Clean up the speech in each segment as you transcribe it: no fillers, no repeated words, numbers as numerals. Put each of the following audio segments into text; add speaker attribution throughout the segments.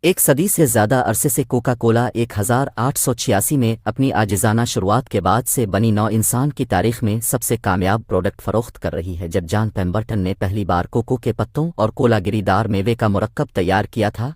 Speaker 1: ایک صدی سے زیادہ عرصے سے کوکا کولا 1886 میں اپنی عاجزانہ شروعات کے بعد سے بنی نوع انسان کی تاریخ میں سب سے کامیاب پروڈکٹ فروخت کر رہی ہے۔ جب جان پیمبرٹن نے پہلی بار کوکو کے پتوں اور کولا گری دار میوے کا مرکب تیار کیا تھا،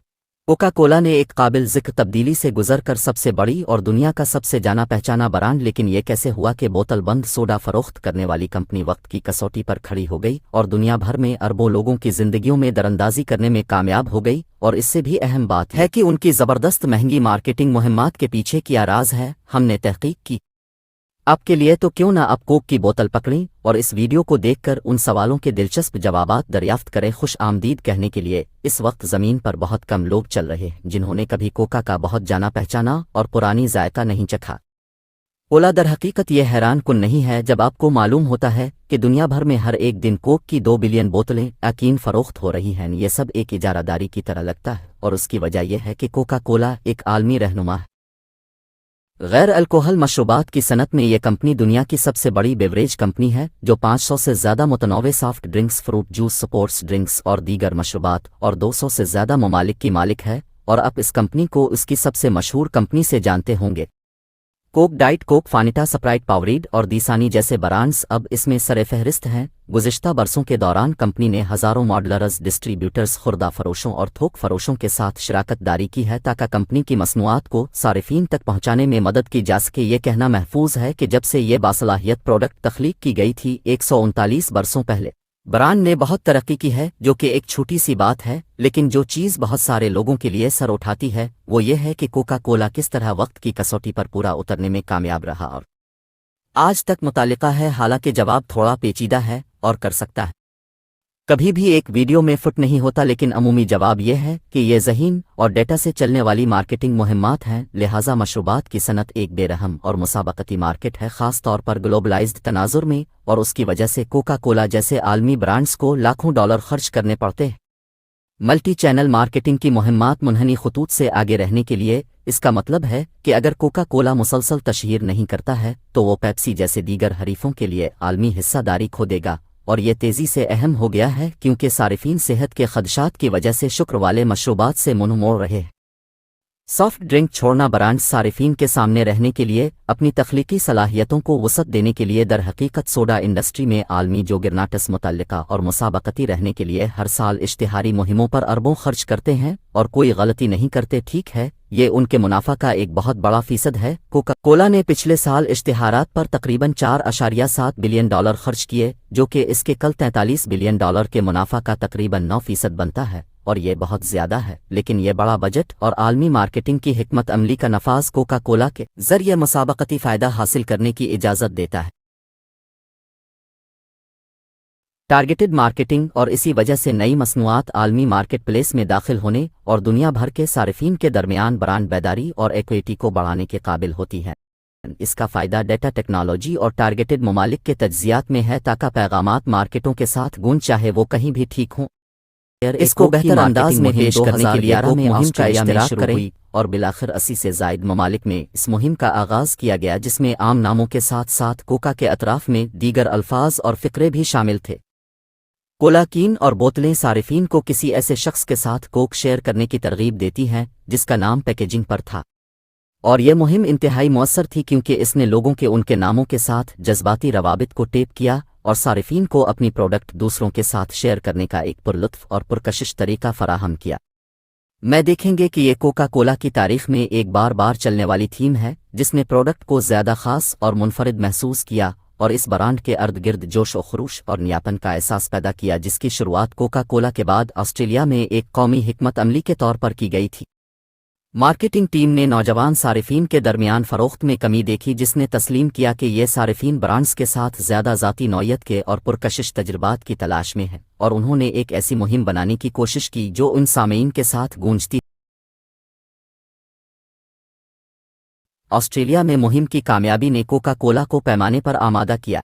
Speaker 1: کوکا کولا نے ایک قابل ذکر تبدیلی سے گزر کر سب سے بڑی اور دنیا کا سب سے جانا پہچانا برانڈ۔ لیکن یہ کیسے ہوا کہ بوتل بند سوڈا فروخت کرنے والی کمپنی وقت کی کسوٹی پر کھڑی ہو گئی اور دنیا بھر میں اربوں لوگوں کی زندگیوں میں دراندازی کرنے میں کامیاب ہو گئی؟ اور اس سے بھی اہم بات ہے کہ ان کی زبردست مہنگی مارکیٹنگ مہمات کے پیچھے کیا راز ہے؟ ہم نے تحقیق کی آپ کے لیے، تو کیوں نہ آپ کوک کی بوتل پکڑیں اور اس ویڈیو کو دیکھ کر ان سوالوں کے دلچسپ جوابات دریافت کریں۔ خوش آمدید کہنے کے لیے اس وقت زمین پر بہت کم لوگ چل رہے ہیں جنہوں نے کبھی کوکا کا بہت جانا پہچانا اور پرانی ذائقہ نہیں چکھا۔ کولا در حقیقت یہ حیران کن نہیں ہے جب آپ کو معلوم ہوتا ہے کہ دنیا بھر میں ہر ایک دن کوک کی 2 بلین بوتلیں یقین فروخت ہو رہی ہیں۔ یہ سب ایک اجارہ داری کی طرح لگتا ہے، اور اس کی وجہ یہ ہے کہ کوکا کولا ایک عالمی رہنما ہے۔ غیر الکوہل مشروبات کی صنعت میں یہ کمپنی دنیا کی سب سے بڑی بیوریج کمپنی ہے، جو 500 سے زیادہ متنوع soft drinks, fruit juice, sports drinks اور دیگر مشروبات اور 200 سے زیادہ ممالک کی مالک ہے۔ اور آپ اس کمپنی کو اس کی سب سے مشہور کمپنی سے جانتے ہوں گے۔ کوک، ڈائٹ کوک، فانٹا، سپرائٹ، پاوریڈ اور دیسانی جیسے برانڈز اب اس میں سر فہرست ہیں۔ گزشتہ برسوں کے دوران کمپنی نے ہزاروں ماڈلرز، ڈسٹریبیوٹرز، خوردہ فروشوں اور تھوک فروشوں کے ساتھ شراکت داری کی ہے تاکہ کمپنی کی مصنوعات کو صارفین تک پہنچانے میں مدد کی جا سکے۔ یہ کہنا محفوظ ہے کہ جب سے یہ باصلاحیت پروڈکٹ تخلیق کی گئی تھی 139 برسوں پہلے، برانڈ نے بہت ترقی کی ہے، جو کہ ایک چھوٹی سی بات ہے، لیکن جو چیز بہت سارے لوگوں کے لیے سر اٹھاتی ہے وہ یہ ہے کہ کوکا کولا کس طرح وقت کی کسوٹی پر پورا اترنے میں کامیاب رہا اور آج تک متعلقہ ہے۔ حالانکہ جواب تھوڑا پیچیدہ ہے اور کر سکتا ہے کبھی بھی ایک ویڈیو میں فٹ نہیں ہوتا، لیکن عمومی جواب یہ ہے کہ یہ ذہین اور ڈیٹا سے چلنے والی مارکیٹنگ مہمات ہیں۔ لہٰذا مشروبات کی صنعت ایک بے رحم اور مسابقتی مارکیٹ ہے، خاص طور پر گلوبلائزڈ تناظر میں، اور اس کی وجہ سے کوکا کولا جیسے عالمی برانڈز کو لاکھوں ڈالر خرچ کرنے پڑتے ہیں۔ ملٹی چینل مارکیٹنگ کی مہمات منحنی خطوط سے آگے رہنے کے لیے، اس کا مطلب ہے کہ اگر کوکا کولا مسلسل تشہیر نہیں کرتا ہے تو وہ پیپسی جیسے دیگر حریفوں کے لیے عالمی حصہ داری کھو دے گا، اور یہ تیزی سے اہم ہو گیا ہے کیونکہ صارفین صحت کے خدشات کی وجہ سے شکر والے مشروبات سے منہ موڑ رہے ہیں۔ سافٹ ڈرنک چھوڑنا برانڈ صارفین کے سامنے رہنے کے لیے اپنی تخلیقی صلاحیتوں کو وسعت دینے کے لیے در حقیقت سوڈا انڈسٹری میں عالمی جوگرناٹس متعلقہ اور مسابقتی رہنے کے لیے ہر سال اشتہاری مہموں پر اربوں خرچ کرتے ہیں اور کوئی غلطی نہیں کرتے۔ ٹھیک ہے، یہ ان کے منافع کا ایک بہت بڑا فیصد ہے۔ کوکا کولا نے پچھلے سال اشتہارات پر تقریباً 4.7 بلین ڈالر خرچ کیے، جو کہ اس کے کل 43 بلین ڈالر کے منافع کا تقریباً 9% بنتا ہے، اور یہ بہت زیادہ ہے۔ لیکن یہ بڑا بجٹ اور عالمی مارکیٹنگ کی حکمت عملی کا نفاذ کوکا کولا کے ذریعے مسابقتی فائدہ حاصل کرنے کی اجازت دیتا ہے۔ ٹارگیٹڈ مارکیٹنگ، اور اسی وجہ سے نئی مصنوعات عالمی مارکیٹ پلیس میں داخل ہونے اور دنیا بھر کے صارفین کے درمیان برانڈ بیداری اور ایکوئٹی کو بڑھانے کے قابل ہوتی ہے۔ اس کا فائدہ ڈیٹا ٹیکنالوجی اور ٹارگیٹڈ ممالک کے تجزیات میں ہے تاکہ پیغامات مارکیٹوں کے ساتھ گونج، چاہے وہ کہیں بھی ٹھیک ہوں۔ اس کو بہتر انداز میں پیش کرنے کے لیے مہم کا اشتراک کریں اور بالآخر 80 سے زائد ممالک میں اس مہم کا آغاز کیا گیا، جس میں عام ناموں کے ساتھ ساتھ کوکا کے اطراف میں دیگر الفاظ اور فقرے بھی شامل تھے۔ کولا کین اور بوتلیں صارفین کو کسی ایسے شخص کے ساتھ کوک شیئر کرنے کی ترغیب دیتی ہیں جس کا نام پیکیجنگ پر تھا، اور یہ مہم انتہائی مؤثر تھی کیونکہ اس نے لوگوں کے ان کے ناموں کے ساتھ جذباتی روابط کو ٹیپ کیا اور صارفین کو اپنی پروڈکٹ دوسروں کے ساتھ شیئر کرنے کا ایک پرلطف اور پرکشش طریقہ فراہم کیا۔ میں دیکھیں گے کہ یہ کوکا کولا کی تاریخ میں ایک بار بار چلنے والی تھیم ہے جس نے پروڈکٹ کو زیادہ خاص اور منفرد محسوس کیا اور اس برانڈ کے ارد گرد جوش و خروش اور نیاپن کا احساس پیدا کیا، جس کی شروعات کوکا کولا کے بعد آسٹریلیا میں ایک قومی حکمت عملی کے طور پر کی گئی تھی۔ مارکیٹنگ ٹیم نے نوجوان صارفین کے درمیان فروخت میں کمی دیکھی، جس نے تسلیم کیا کہ یہ صارفین برانڈز کے ساتھ زیادہ ذاتی نوعیت کے اور پرکشش تجربات کی تلاش میں ہیں، اور انہوں نے ایک ایسی مہم بنانے کی کوشش کی جو ان سامعین کے ساتھ گونجتی۔ آسٹریلیا میں مہم کی کامیابی نے کوکا کولا کو پیمانے پر آمادہ کیا۔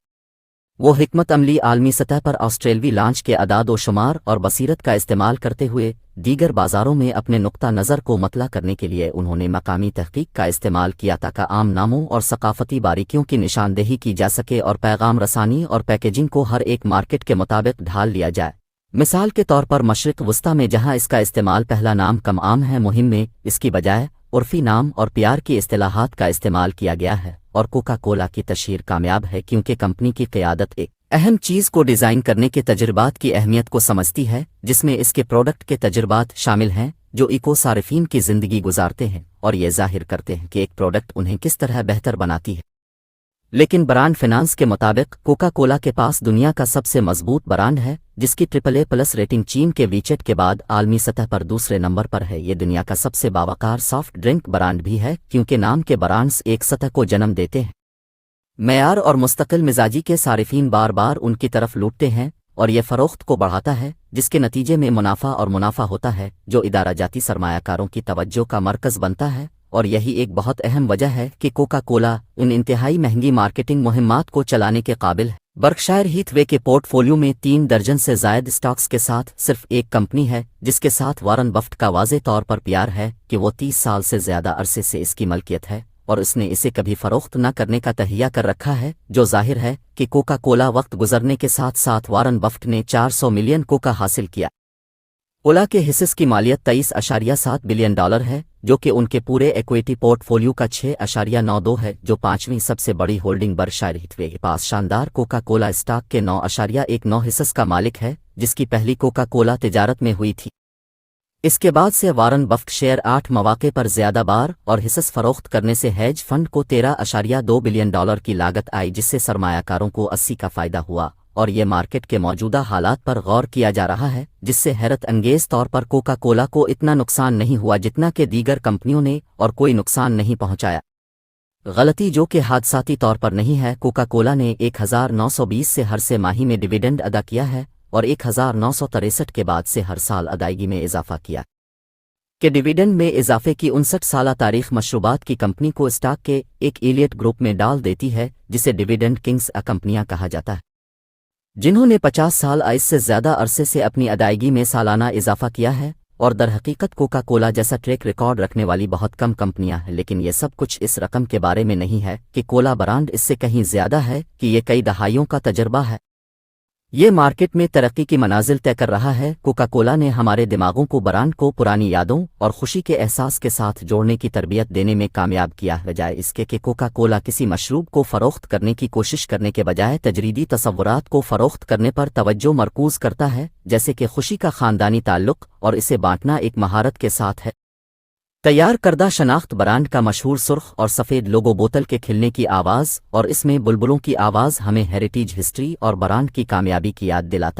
Speaker 1: وہ حکمت عملی عالمی سطح پر آسٹریلوی لانچ کے اعداد و شمار اور بصیرت کا استعمال کرتے ہوئے دیگر بازاروں میں اپنے نقطہ نظر کو مطلع کرنے کے لیے انہوں نے مقامی تحقیق کا استعمال کیا تاکہ عام ناموں اور ثقافتی باریکیوں کی نشاندہی کی جا سکے اور پیغام رسانی اور پیکیجنگ کو ہر ایک مارکیٹ کے مطابق ڈھال لیا جائے۔ مثال کے طور پر مشرق وسطی میں جہاں اس کا استعمال پہلا نام کم عام ہے، مہم میں اس کی بجائے عرفی نام اور پیار کی اصطلاحات کا استعمال کیا گیا ہے، اور کوکا کولا کی تشہیر کامیاب ہے کیونکہ کمپنی کی قیادت ایک اہم چیز کو ڈیزائن کرنے کے تجربات کی اہمیت کو سمجھتی ہے، جس میں اس کے پروڈکٹ کے تجربات شامل ہیں جو ایکو صارفین کی زندگی گزارتے ہیں اور یہ ظاہر کرتے ہیں کہ ایک پروڈکٹ انہیں کس طرح بہتر بناتی ہے۔ لیکن برانڈ فنانس کے مطابق کوکا کولا کے پاس دنیا کا سب سے مضبوط برانڈ ہے، جس کی AAA+ ریٹنگ چین کے ویچٹ کے بعد عالمی سطح پر دوسرے نمبر پر ہے۔ یہ دنیا کا سب سے باوقار سافٹ ڈرنک برانڈ بھی ہے کیونکہ نام کے برانڈز ایک سطح کو جنم دیتے ہیں۔ معیار اور مستقل مزاجی کے صارفین بار بار ان کی طرف لوٹتے ہیں اور یہ فروخت کو بڑھاتا ہے، جس کے نتیجے میں منافع اور منافع ہوتا ہے جو ادارہ جاتی سرمایہ کاروں کی توجہ کا مرکز بنتا ہے، اور یہی ایک بہت اہم وجہ ہے کہ کوکا کولا ان انتہائی مہنگی مارکیٹنگ مہمات کو چلانے کے قابل ہے۔ برکشائر ہیتھ وے کے پورٹ فولیو میں 3 درجن سے زائد اسٹاکس کے ساتھ صرف ایک کمپنی ہے جس کے ساتھ وارن بفٹ کا واضح طور پر پیار ہے کہ وہ 30 سال سے زیادہ عرصے سے اس کی ملکیت ہے اور اس نے اسے کبھی فروخت نہ کرنے کا تہیہ کر رکھا ہے، جو ظاہر ہے کہ کوکا کولا وقت گزرنے کے ساتھ ساتھ وارن بفٹ نے 400 ملین کوکا حاصل کیا۔ کولا کے حصص کی مالیت $23.7 بلین ہے، جو کہ ان کے پورے ایکویٹی پورٹ فولیو کا 6.92 ہے، جو 5ویں سب سے بڑی ہولڈنگ برکشائر ہیتھ وے کے پاس شاندار کوکا کولا اسٹاک کے 9.19 حصص کا مالک ہے، جس کی پہلی کوکا کولا تجارت میں ہوئی تھی۔ اس کے بعد سے وارن بفٹ شیئر 8 مواقع پر زیادہ بار اور حصص فروخت کرنے سے ہیج فنڈ کو $13.2 بلین کی لاگت آئی، جس سے سرمایہ کاروں کو 80 کا فائدہ ہوا، اور یہ مارکیٹ کے موجودہ حالات پر غور کیا جا رہا ہے، جس سے حیرت انگیز طور پر کوکا کولا کو اتنا نقصان نہیں ہوا جتنا کہ دیگر کمپنیوں نے، اور کوئی نقصان نہیں پہنچایا۔ غلطی جو کہ حادثاتی طور پر نہیں ہے، کوکا کولا نے 1920 سے ہر سہ ماہی میں ڈویڈنڈ ادا کیا ہے اور 1963 کے بعد سے ہر سال ادائیگی میں اضافہ کیا کہ ڈویڈنڈ میں اضافے کی 59 سالہ تاریخ مشروبات کی کمپنی کو اسٹاک کے ایک ایلیٹ گروپ میں ڈال دیتی ہے، جسے ڈویڈنڈ کنگز کمپنیاں کہا جاتا ہے، جنہوں نے 50 سال اس سے زیادہ عرصے سے اپنی ادائیگی میں سالانہ اضافہ کیا ہے، اور در حقیقت کوکا کولا جیسا ٹریک ریکارڈ رکھنے والی بہت کم کمپنیاں ہیں، لیکن یہ سب کچھ اس رقم کے بارے میں نہیں ہے کہ کولا برانڈ اس سے کہیں زیادہ ہے کہ یہ کئی دہائیوں کا تجربہ ہے۔ یہ مارکیٹ میں ترقی کی منازل طے کر رہا ہے۔ کوکا کولا نے ہمارے دماغوں کو برانڈ کو پرانی یادوں اور خوشی کے احساس کے ساتھ جوڑنے کی تربیت دینے میں کامیاب کیا، بجائے اس کے کہ کوکا کولا کسی مشروب کو فروخت کرنے کی کوشش کرنے کے بجائے تجریدی تصورات کو فروخت کرنے پر توجہ مرکوز کرتا ہے، جیسے کہ خوشی کا خاندانی تعلق اور اسے بانٹنا ایک مہارت کے ساتھ ہے۔ تیار کردہ شناخت برانڈ کا مشہور سرخ اور سفید لوگو، بوتل کے کھلنے کی آواز اور اس میں بلبلوں کی آواز ہمیں ہیریٹیج، ہسٹری اور برانڈ کی کامیابی کی یاد دلاتا